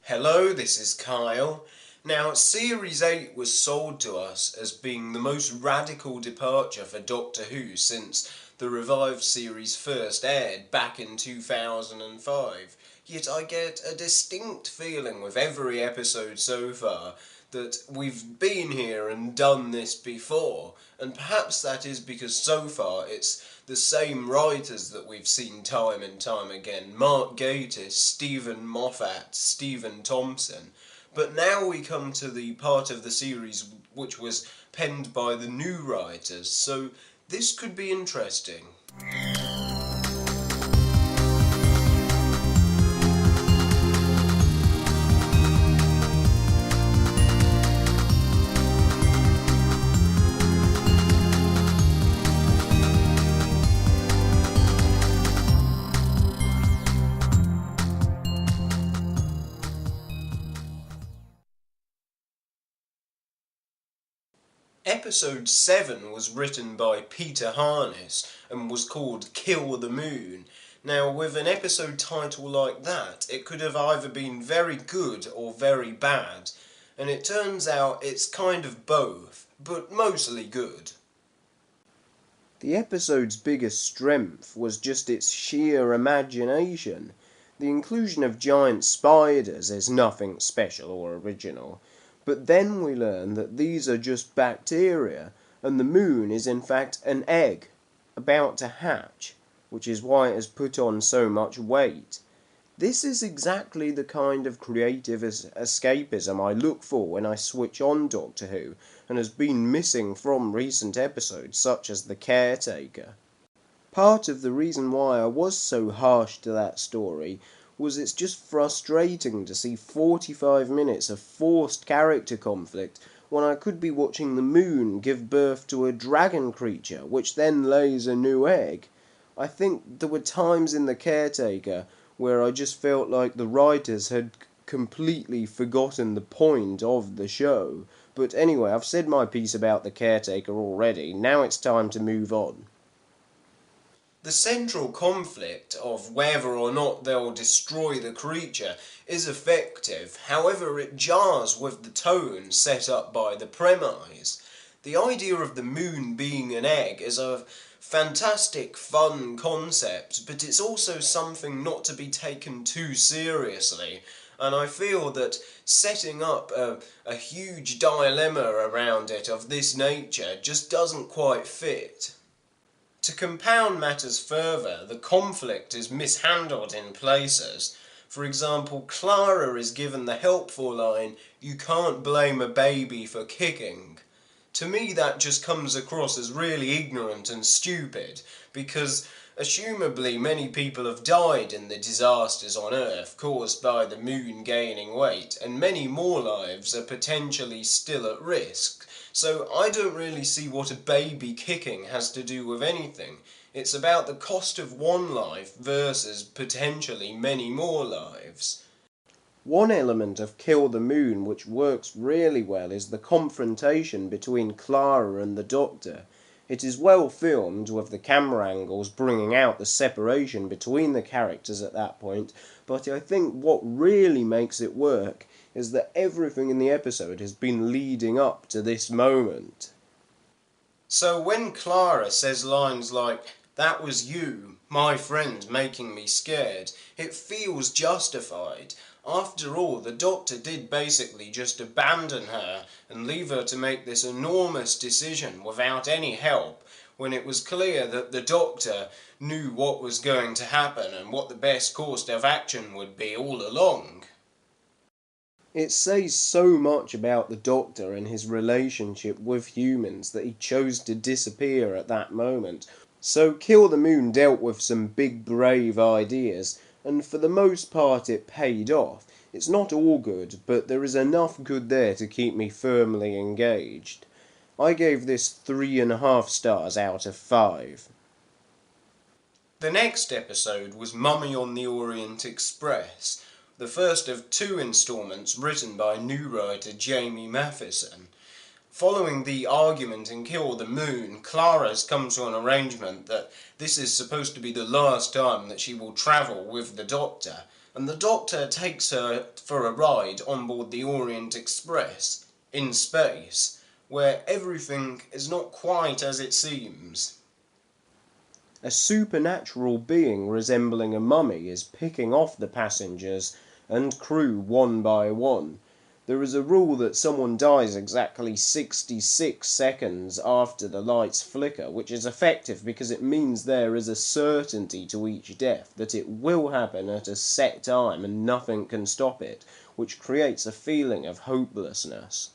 Hello, this is Kyle. Now, Series 8 was sold to us as being the most radical departure for Doctor Who since the revived series first aired back in 2005. Yet I get a distinct feeling with every episode so far that we've been here and done this before, and perhaps that is because so far it's the same writers that we've seen time and time again: Mark Gatiss, Stephen Moffat, Stephen Thompson. But now we come to the part of the series which was penned by the new writers, so this could be interesting. Episode 7 was written by Peter Harness and was called Kill the Moon. Now, with an episode title like that, it could have either been very good or very bad, and it turns out it's kind of both, but mostly good. The episode's biggest strength was just its sheer imagination. The inclusion of giant spiders is nothing special or original. But then we learn that these are just bacteria, and the moon is in fact an egg, about to hatch, which is why it has put on so much weight. This is exactly the kind of creative escapism I look for when I switch on Doctor Who, and has been missing from recent episodes such as The Caretaker. Part of the reason why I was so harsh to that story was it's just frustrating to see 45 minutes of forced character conflict when I could be watching the moon give birth to a dragon creature which then lays a new egg. I think there were times in The Caretaker where I just felt like the writers had completely forgotten the point of the show. But anyway, I've said my piece about The Caretaker already, now it's time to move on. The central conflict of whether or not they'll destroy the creature is effective, however it jars with the tone set up by the premise. The idea of the moon being an egg is a fantastic, fun concept, but it's also something not to be taken too seriously, and I feel that setting up a huge dilemma around it of this nature just doesn't quite fit. To compound matters further, the conflict is mishandled in places. For example, Clara is given the helpful line, "You can't blame a baby for kicking." To me that just comes across as really ignorant and stupid, because assumably many people have died in the disasters on Earth caused by the moon gaining weight, and many more lives are potentially still at risk. So I don't really see what a baby kicking has to do with anything. It's about the cost of one life versus potentially many more lives. One element of Kill the Moon which works really well is the confrontation between Clara and the Doctor. It is well filmed, with the camera angles bringing out the separation between the characters at that point, but I think what really makes it work is that everything in the episode has been leading up to this moment. So when Clara says lines like, "That was you, my friend, making me scared," it feels justified. After all, the Doctor did basically just abandon her and leave her to make this enormous decision without any help, when it was clear that the Doctor knew what was going to happen and what the best course of action would be all along. It says so much about the Doctor and his relationship with humans that he chose to disappear at that moment. So Kill the Moon dealt with some big brave ideas, and for the most part it paid off. It's not all good, but there is enough good there to keep me firmly engaged. I gave this 3.5 stars out of 5. The next episode was Mummy on the Orient Express, the first of 2 installments written by new writer Jamie Mathieson. Following the argument in Kill the Moon, Clara's come to an arrangement that this is supposed to be the last time that she will travel with the Doctor, and the Doctor takes her for a ride on board the Orient Express in space, where everything is not quite as it seems. A supernatural being resembling a mummy is picking off the passengers and crew one by one. There is a rule that someone dies exactly 66 seconds after the lights flicker, which is effective because it means there is a certainty to each death, that it will happen at a set time and nothing can stop it, which creates a feeling of hopelessness.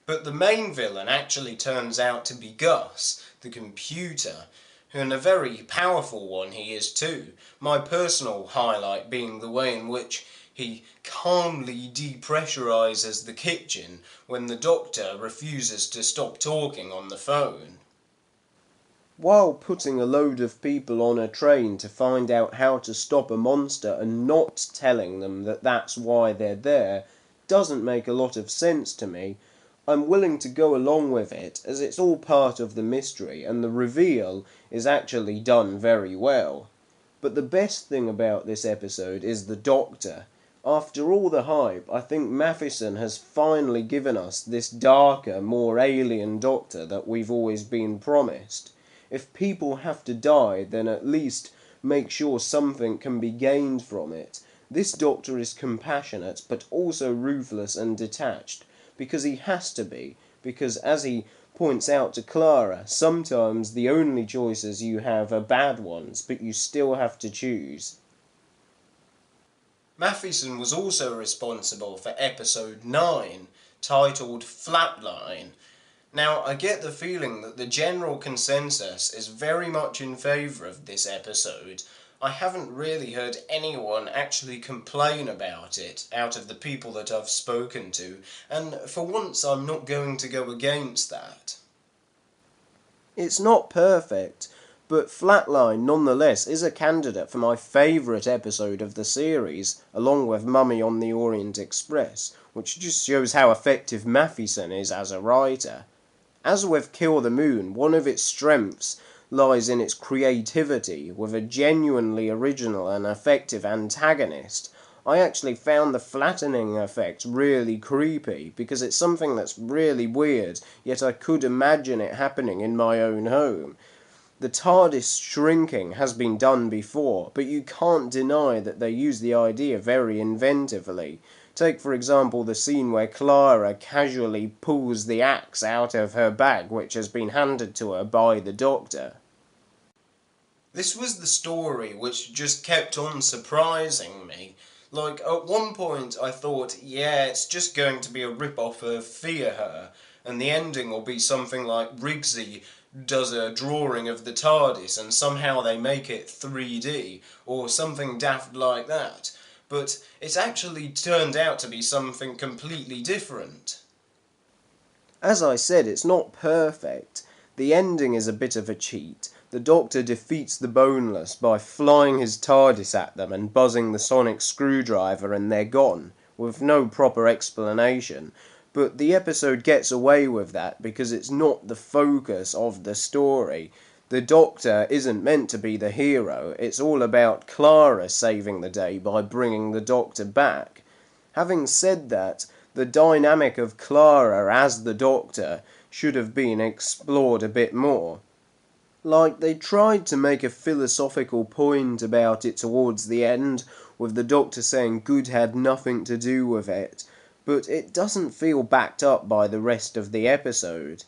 But the main villain actually turns out to be Gus, the computer, and a very powerful one he is too. My personal highlight being the way in which he calmly depressurises the kitchen when the Doctor refuses to stop talking on the phone. While putting a load of people on a train to find out how to stop a monster and not telling them that that's why they're there doesn't make a lot of sense to me, I'm willing to go along with it as it's all part of the mystery and the reveal is actually done very well. But the best thing about this episode is the Doctor. After all the hype, I think Mathieson has finally given us this darker, more alien Doctor that we've always been promised. If people have to die, then at least make sure something can be gained from it. This Doctor is compassionate, but also ruthless and detached, because he has to be, because as he points out to Clara, sometimes the only choices you have are bad ones, but you still have to choose. Mathieson was also responsible for episode 9, titled Flatline. Now, I get the feeling that the general consensus is very much in favour of this episode. I haven't really heard anyone actually complain about it out of the people that I've spoken to, and for once I'm not going to go against that. It's not perfect, but Flatline nonetheless is a candidate for my favourite episode of the series, along with Mummy on the Orient Express, which just shows how effective Mathieson is as a writer. As with Kill the Moon, one of its strengths lies in its creativity, with a genuinely original and effective antagonist. I actually found the flattening effect really creepy, because it's something that's really weird, yet I could imagine it happening in my own home. The TARDIS shrinking has been done before, but you can't deny that they use the idea very inventively. Take, for example, the scene where Clara casually pulls the axe out of her bag, which has been handed to her by the Doctor. This was the story which just kept on surprising me. Like, at one point I thought, yeah, it's just going to be a rip-off of Fear Her, and the ending will be something like Rigsy does a drawing of the TARDIS and somehow they make it 3D, or something daft like that. But it's actually turned out to be something completely different. As I said, it's not perfect. The ending is a bit of a cheat. The Doctor defeats the Boneless by flying his TARDIS at them and buzzing the sonic screwdriver and they're gone, with no proper explanation. But the episode gets away with that because it's not the focus of the story. The Doctor isn't meant to be the hero, it's all about Clara saving the day by bringing the Doctor back. Having said that, the dynamic of Clara as the Doctor should have been explored a bit more. Like, they tried to make a philosophical point about it towards the end, with the Doctor saying good had nothing to do with it, but it doesn't feel backed up by the rest of the episode.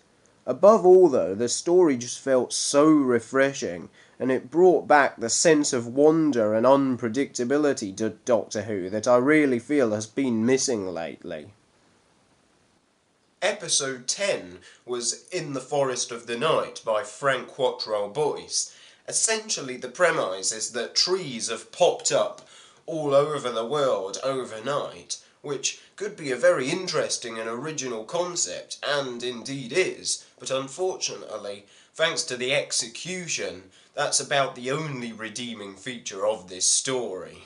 Above all though, the story just felt so refreshing, and it brought back the sense of wonder and unpredictability to Doctor Who that I really feel has been missing lately. Episode 10 was In the Forest of the Night by Frank Cottrell Boyce. Essentially the premise is that trees have popped up all over the world overnight, which could be a very interesting and original concept, and indeed is, but unfortunately, thanks to the execution, that's about the only redeeming feature of this story.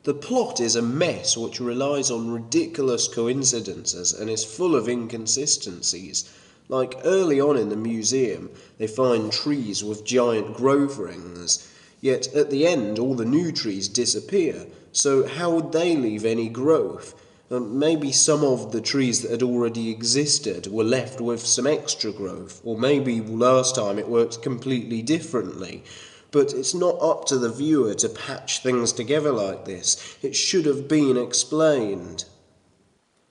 The plot is a mess which relies on ridiculous coincidences and is full of inconsistencies. Like early on in the museum, they find trees with giant growth rings. Yet at the end all the new trees disappear, so how would they leave any growth? Maybe some of the trees that had already existed were left with some extra growth, or maybe last time it worked completely differently. But it's not up to the viewer to patch things together like this. It should have been explained.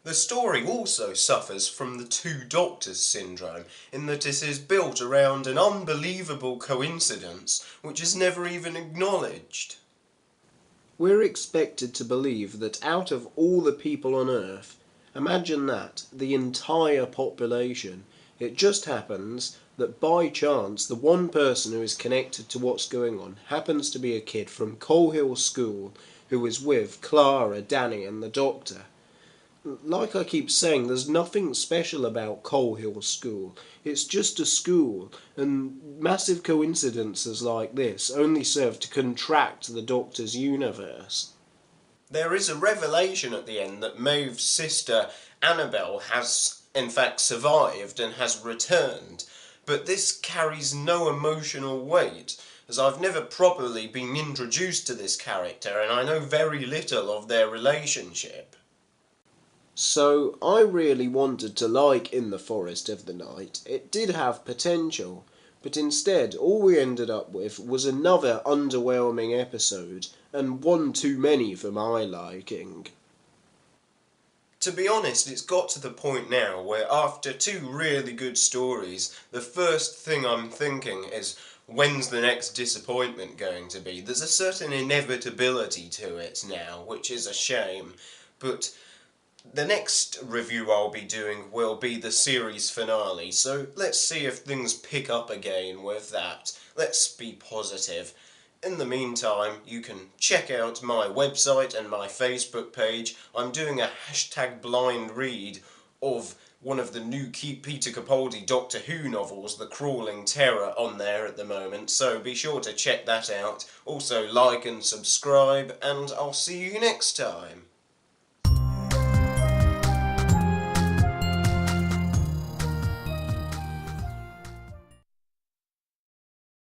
The story also suffers from the two doctors syndrome, in that it is built around an unbelievable coincidence which is never even acknowledged. We're expected to believe that out of all the people on Earth, imagine that, the entire population, it just happens that by chance the one person who is connected to what's going on happens to be a kid from Coal Hill School who is with Clara, Danny and the Doctor. Like I keep saying, there's nothing special about Coal Hill School. It's just a school, and massive coincidences like this only serve to contract the Doctor's universe. There is a revelation at the end that Mauve's sister Annabelle has in fact survived and has returned, but this carries no emotional weight, as I've never properly been introduced to this character and I know very little of their relationship. So I really wanted to like In the Forest of the Night. It did have potential, but instead all we ended up with was another underwhelming episode, and one too many for my liking. To be honest, it's got to the point now where after two really good stories, the first thing I'm thinking is, when's the next disappointment going to be? There's a certain inevitability to it now, which is a shame, but the next review I'll be doing will be the series finale, so let's see if things pick up again with that. Let's be positive. In the meantime, you can check out my website and my Facebook page. I'm doing a #blind read of one of the new Peter Capaldi Doctor Who novels, The Crawling Terror, on there at the moment, so be sure to check that out. Also like and subscribe, and I'll see you next time.